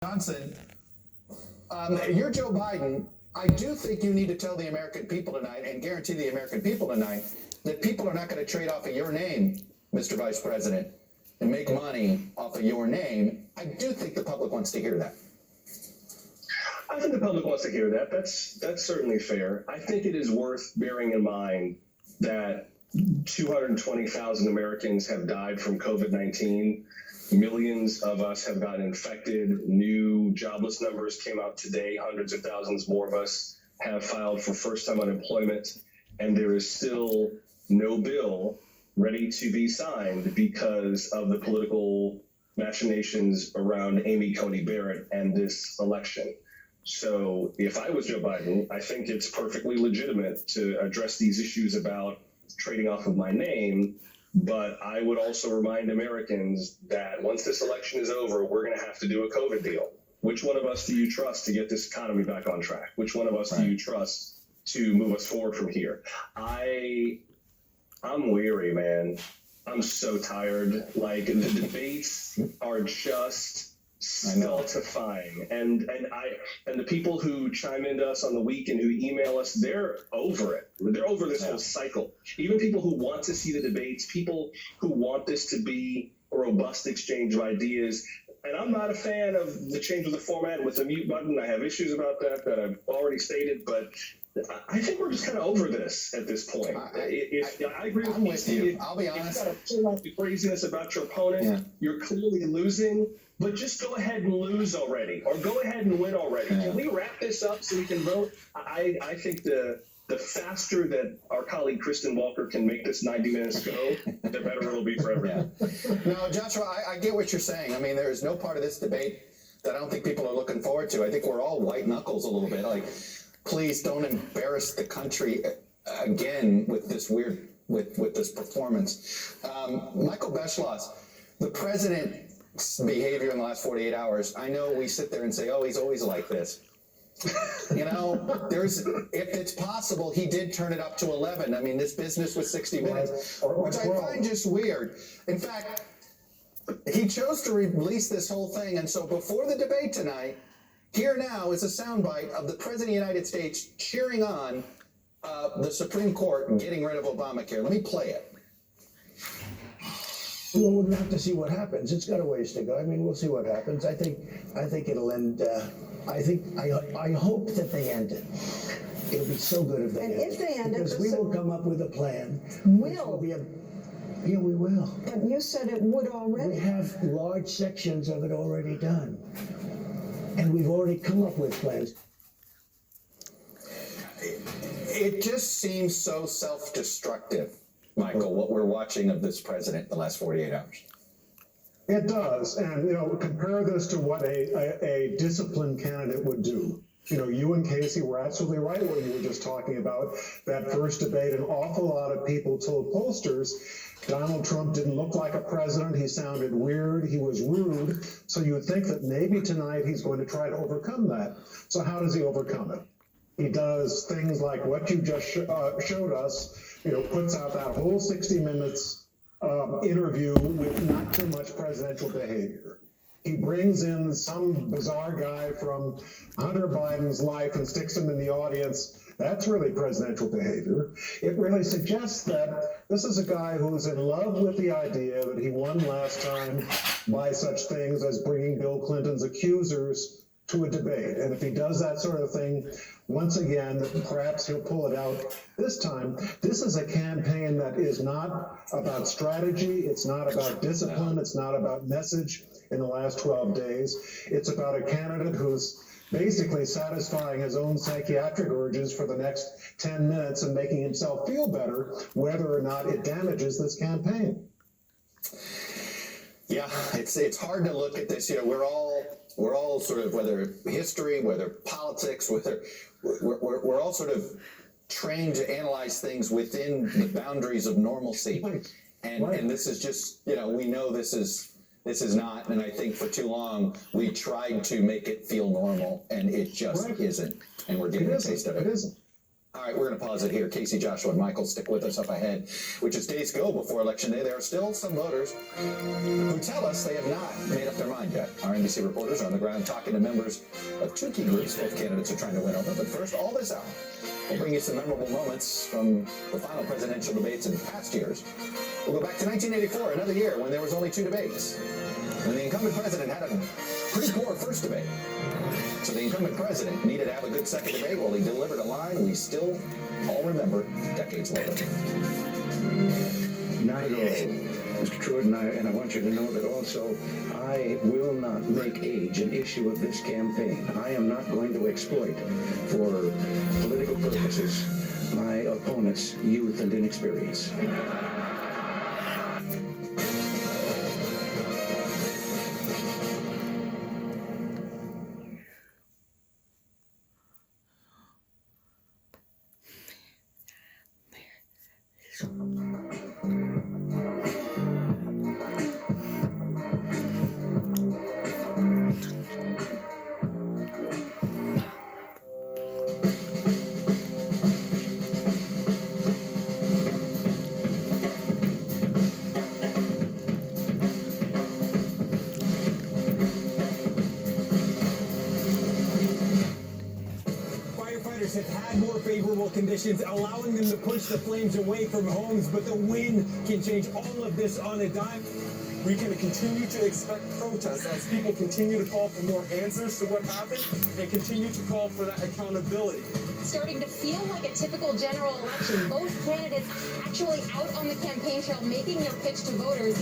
Johnson, you're Joe Biden. I do think you need to tell the American people tonight and guarantee the American people tonight that people are not going to trade off of your name, Mr. Vice President, and make money off of your name. I do think the public wants to hear that. I think the public wants to hear that. That's certainly fair. I think it is worth bearing in mind that 220,000 Americans have died from COVID-19. Millions of us have gotten infected. New jobless numbers came out today. Hundreds of thousands more of us have filed for first-time unemployment. And there is still no bill ready to be signed because of the political machinations around Amy Coney Barrett and this election. So if I was Joe Biden, I think it's perfectly legitimate to address these issues about trading off of my name. But I would also remind Americans that once this election is over, we're going to have to do a COVID deal. Which one of us do you trust to get this economy back on track? Which one of us do you trust to move us forward from here? I'm weary, man. I'm so tired. Like, the debates are just stultifying, and the people who chime into us on the week and who email us, they're over it. They're over this whole cycle. Even people who want to see the debates, people who want this to be a robust exchange of ideas. And I'm not a fan of the change of the format with the mute button. I have issues about that I've already stated, but I think we're just kind of over this at this point. I agree with you. I'll be honest. You've got to pull out the craziness about your opponent. Yeah. You're clearly losing, but just go ahead and lose already, or go ahead and win already. Yeah. Can we wrap this up so we can vote? I think the faster that our colleague Kristen Walker can make this 90 minutes go, the better it'll be for everyone. Yeah. No, Joshua, I get what you're saying. I mean, there is no part of this debate that I don't think people are looking forward to. I think we're all white knuckles a little bit. Like, please don't embarrass the country again with this with this performance. Michael Beschloss, the president's behavior in the last 48 hours, I know we sit there and say, oh, he's always like this. You know, if it's possible, he did turn it up to 11. I mean, this business was 60 minutes, which I find just weird. In fact, he chose to release this whole thing, and so before the debate tonight, here now is a soundbite of the President of the United States cheering on the Supreme Court getting rid of Obamacare. Let me play it. Well, we'll have to see what happens. It's got a ways to go. I mean, we'll see what happens. I think it'll end. I hope that they end it. It'll be so good if they end it. And if they end it, because we will come up with a plan. Yeah, we will. But you said it would already. We have large sections of it already done. And we've already come up with plans. It just seems so self-destructive, Michael, what we're watching of this president the last 48 hours. It does. And, you know, compare this to what a disciplined candidate would do. You know, you and Casey were absolutely right when you were just talking about that first debate. An awful lot of people told pollsters Donald Trump didn't look like a president. He sounded weird. He was rude. So you would think that maybe tonight he's going to try to overcome that. So how does he overcome it? He does things like what you just showed us, you know, puts out that whole 60 minutes interview with not too much presidential behavior. He brings in some bizarre guy from Hunter Biden's life and sticks him in the audience. That's really presidential behavior. It really suggests that this is a guy who's in love with the idea that he won last time by such things as bringing Bill Clinton's accusers to a debate. And if he does that sort of thing, once again, perhaps he'll pull it out this time. This is a campaign that is not about strategy. It's not about discipline. It's not about message in the last 12 days. It's about a candidate who's basically satisfying his own psychiatric urges for the next 10 minutes and making himself feel better, whether or not it damages this campaign. Yeah, it's hard to look at this. You know, we're all sort of, whether history, whether politics, whether we're all sort of trained to analyze things within the boundaries of normalcy. And this is just, you know, we know this is not, and I think for too long we tried to make it feel normal, and it just isn't. And we're getting a taste of it. It isn't. All right, we're going to pause it here. Casey, Joshua, and Michael, stick with us up ahead, which is days go before Election Day. There are still some voters who tell us they have not made up their mind yet. Our NBC reporters are on the ground talking to members of two key groups both candidates are trying to win over. But first, all this hour, we'll bring you some memorable moments from the final presidential debates in past years. We'll go back to 1984, another year when there was only two debates, when the incumbent president had a pretty poor first debate. So the incumbent president needed to have a good second debate. Well, he delivered a line we still all remember decades later. Not at all, Mr. Truitt, and I want you to know that also I will not make age an issue of this campaign. I am not going to exploit for political purposes my opponent's youth and inexperience. Have had more favorable conditions, allowing them to push the flames away from homes, but the wind can change all of this on a dime. We can continue to expect protests as people continue to call for more answers to what happened and continue to call for that accountability. Starting to feel like a typical general election. Both candidates actually out on the campaign trail making their pitch to voters.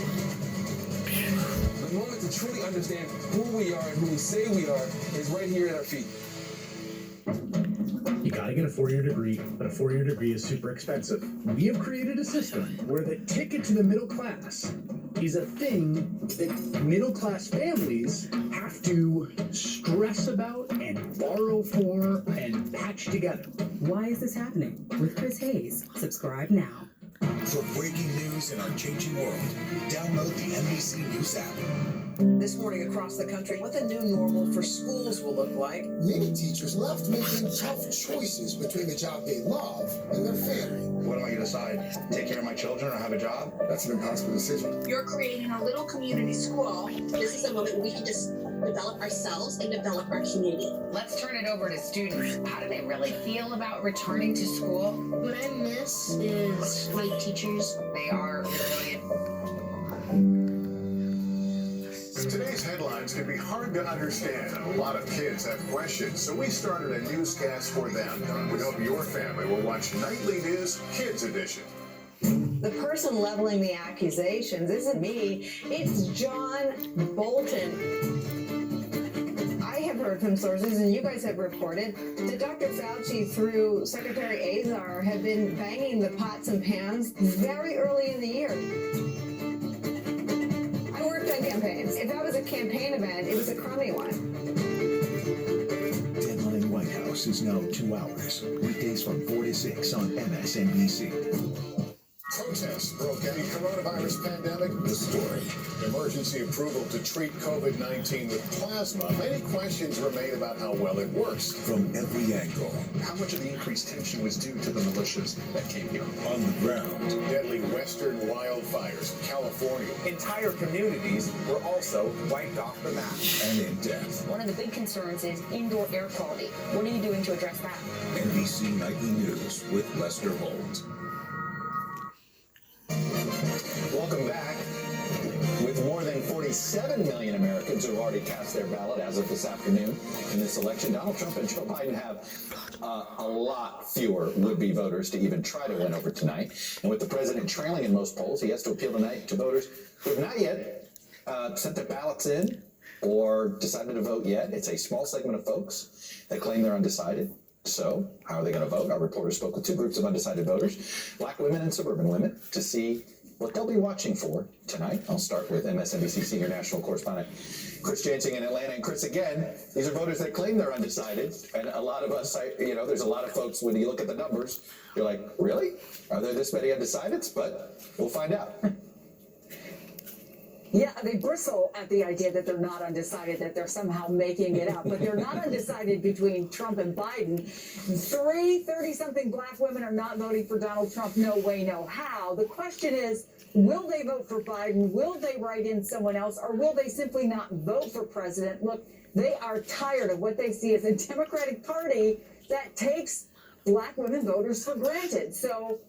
The moment to truly understand who we are and who we say we are is right here at our feet. You gotta get a four-year degree, but a four-year degree is super expensive. We have created a system where the ticket to the middle class is a thing that middle-class families have to stress about and borrow for and patch together. Why is this happening? With Chris Hayes. Subscribe now. For breaking news in our changing world, download the NBC News app. This morning across the country, what the new normal for schools will look like. Many teachers left making tough choices between the job they love and their family. What am I going to decide? Take care of my children or have a job? That's an impossible decision. You're creating a little community school. This is a moment where we can just develop ourselves and develop our community. Let's turn it over to students. How do they really feel about returning to school? What I miss is my teachers. They are brilliant. Today's headlines can be hard to understand, and a lot of kids have questions, so we started a newscast for them. We hope your family will watch Nightly News Kids Edition. The person leveling the accusations isn't me, it's John Bolton. I have heard from sources, and you guys have reported, that Dr. Fauci, through Secretary Azar, had been banging the pots and pans very early in the year. I worked on campaigns. If that was a campaign event, it was a crummy one. Deadline in White House is now 2 hours. Weekdays from 4 to 6 on MSNBC. Protests broke out in the coronavirus pandemic. The story. Emergency approval to treat COVID-19 with plasma. Many questions remain about how well it works. From every angle. How much of the increased tension was due to the militias that came here? On the ground. Deadly western wildfires in California. Entire communities were also wiped off the map. And in depth. One of the big concerns is indoor air quality. What are you doing to address that? NBC Nightly News with Lester Holt. Welcome back. With more than 47 million Americans who have already cast their ballot as of this afternoon in this election, Donald Trump and Joe Biden have a lot fewer would-be voters to even try to win over tonight. And with the president trailing in most polls, he has to appeal tonight to voters who have not yet sent their ballots in or decided to vote yet. It's a small segment of folks that claim they're undecided. So how are they going to vote? Our reporter spoke with two groups of undecided voters, black women and suburban women, to see what they'll be watching for tonight. I'll start with MSNBC senior national correspondent Chris Jansing in Atlanta. And Chris, again, these are voters that claim they're undecided. And a lot of us, there's a lot of folks, when you look at the numbers, you're like, really? Are there this many undecideds? But we'll find out. Yeah, they bristle at the idea that they're not undecided, that they're somehow making it up, but they're not undecided between Trump and Biden. 30-something black women are not voting for Donald Trump, no way, no how. The question is, will they vote for Biden? Will they write in someone else? Or will they simply not vote for president? Look, they are tired of what they see as a Democratic Party that takes black women voters for granted. So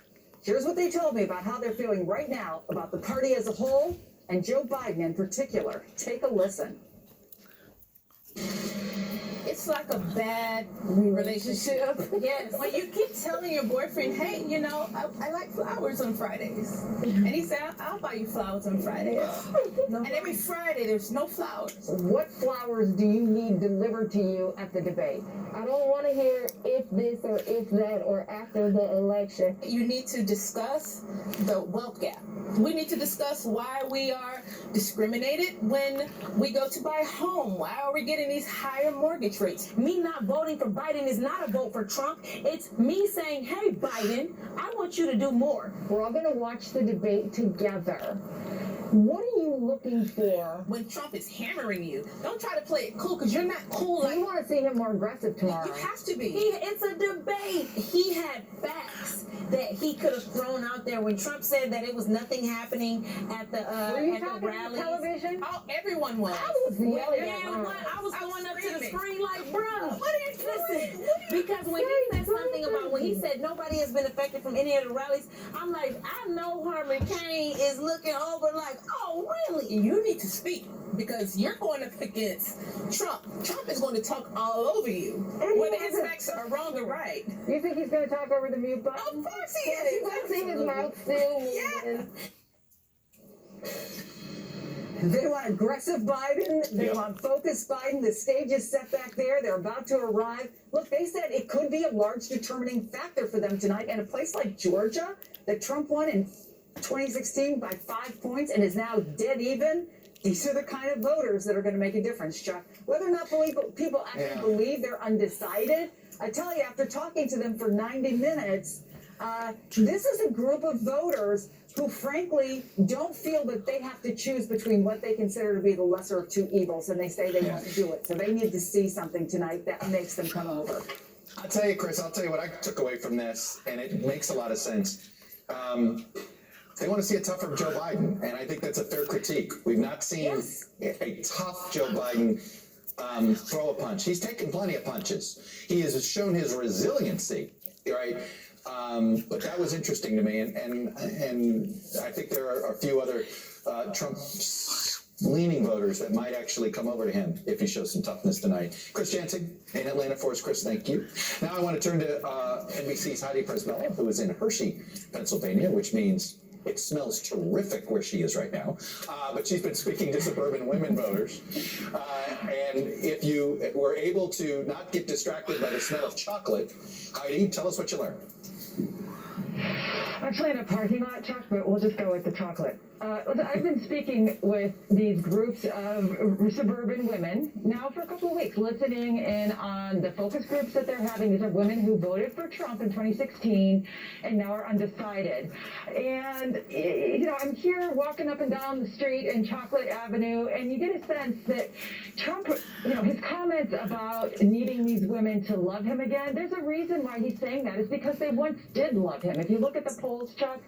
here's what they told me about how they're feeling right now about the party as a whole and Joe Biden in particular. Take a listen. It's like a bad relationship. Yes. When you keep telling your boyfriend, hey, you know, I like flowers on Fridays. And he said, I'll buy you flowers on Fridays. And every Friday there's no flowers. What flowers do you need delivered to you at the debate? I don't want to hear if this or if that or after the election. You need to discuss the wealth gap. We need to discuss why we are discriminated when we go to buy a home. Why are we getting these higher mortgage rates? Me not voting for Biden is not a vote for Trump. It's me saying, hey, Biden, I want you to do more. We're all going to watch the debate together. What are you looking for? When Trump is hammering you, don't try to play it cool because you're not cool. So you want to see him more aggressive tomorrow. You have to be. It's a debate. He had facts that he could have thrown out there when Trump said that it was nothing happening at the Were you at talking the rallies. television? Oh, everyone was. I was yelling at I was going up to the screen like, bro, what are you doing? Because when he said something about when he said nobody has been affected from any of the rallies, I'm like, I know Herman Cain is looking over like, oh, really? You need to speak because you're going up against Trump. Trump is going to talk all over you, whether his facts are wrong or right. You think he's going to talk over the mute button? Of course he is. You can see his mouth still moving. They want aggressive Biden. They want focused Biden. The stage is set back there. They're about to arrive. Look, they said it could be a large determining factor for them tonight. And a place like Georgia that Trump won in 2016 by 5 points and is now dead even. These are the kind of voters that are going to make a difference, Chuck. Whether or not people actually believe they're undecided, I tell you, after talking to them for 90 minutes, this is a group of voters who frankly don't feel that they have to choose between what they consider to be the lesser of two evils, and they say they won't do it. So they need to see something tonight that makes them come over. I'll tell you, Chris, I'll tell you what I took away from this, and it makes a lot of sense. They want to see a tougher Joe Biden, and I think that's a fair critique. We've not seen a tough Joe Biden throw a punch. He's taken plenty of punches. He has shown his resiliency, right? But that was interesting to me, and I think there are a few other Trump-leaning voters that might actually come over to him if he shows some toughness tonight. Chris Jansen in Atlanta for us. Chris, thank you. Now I want to turn to NBC's Heidi Presbella, who is in Hershey, Pennsylvania, which means it smells terrific where she is right now. But she's been speaking to suburban women voters. And if you were able to not get distracted by the smell of chocolate, Heidi, tell us what you learned. Actually, in a parking lot, Chuck, but we'll just go with the chocolate. I've been speaking with these groups of suburban women now for a couple of weeks, listening in on the focus groups that they're having. These are women who voted for Trump in 2016 and now are undecided. And, you know, I'm here walking up and down the street in Chocolate Avenue, and you get a sense that Trump, you know, his comments about needing these women to love him again, there's a reason why he's saying that. It's because they once did love him. If you look at the polls, Chuck,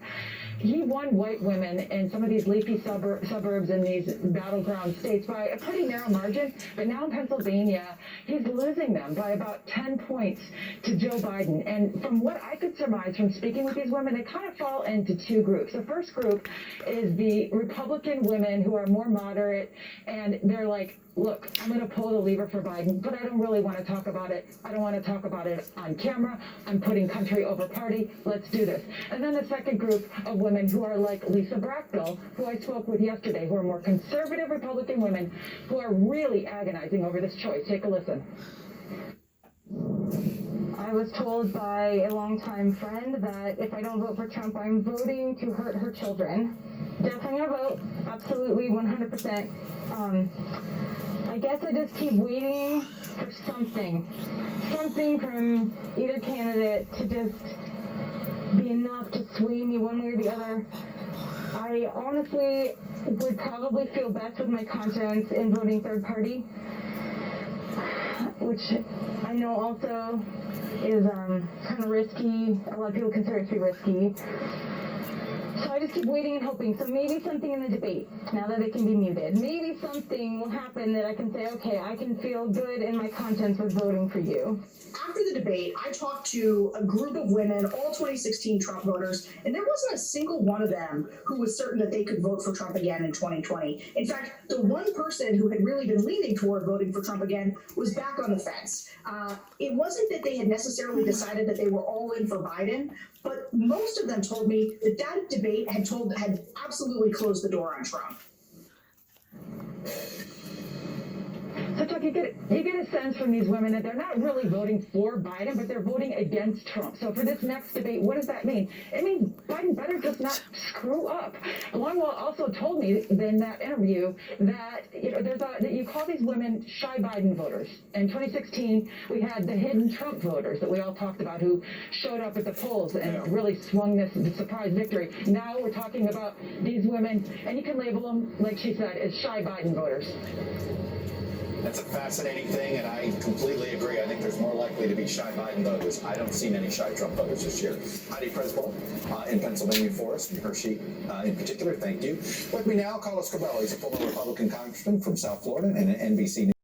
he won white women in some of these leafy suburbs in these battleground states by a pretty narrow margin. But now in Pennsylvania, he's losing them by about 10 points to Joe Biden. And from what I could surmise from speaking with these women, they kind of fall into two groups. The first group is the Republican women who are more moderate, and they're like, look, I'm going to pull the lever for Biden, but I don't really want to talk about it. I don't want to talk about it on camera. I'm putting country over party. Let's do this. And then the second group of women who are like Lisa Brackbill, who I spoke with yesterday, who are more conservative Republican women who are really agonizing over this choice. Take a listen. I was told by a longtime friend that if I don't vote for Trump, I'm voting to hurt her children. Definitely gonna vote, absolutely 100%. I guess I just keep waiting for something from either candidate to just be enough to sway me one way or the other. I honestly would probably feel best with my conscience in voting third party, which I know also is kind of risky. A lot of people consider it to be risky. So I just keep waiting and hoping. So maybe something in the debate, now that it can be muted, maybe something will happen that I can say, okay, I can feel good in my conscience with voting for you. After the debate, I talked to a group of women, all 2016 Trump voters, and there wasn't a single one of them who was certain that they could vote for Trump again in 2020. In fact, the one person who had really been leaning toward voting for Trump again was back on the fence. It wasn't that they had necessarily decided that they were all in for Biden, but most of them told me that that debate had absolutely closed the door on Trump. So, Chuck, you get a sense from these women that they're not really voting for Biden, but they're voting against Trump. So for this next debate, what does that mean? It means Biden better just not screw up. Longwell also told me in that interview that that you call these women shy Biden voters. In 2016, we had the hidden Trump voters that we all talked about who showed up at the polls and really swung this surprise victory. Now we're talking about these women, and you can label them, like she said, as shy Biden voters. That's a fascinating thing, and I completely agree. I think there's more likely to be shy Biden voters. I don't see many shy Trump voters this year. Heidi Presball in Pennsylvania Forest, and Hershey in particular, thank you. With me now, Carlos Cabello. He's a former Republican congressman from South Florida and an NBC News.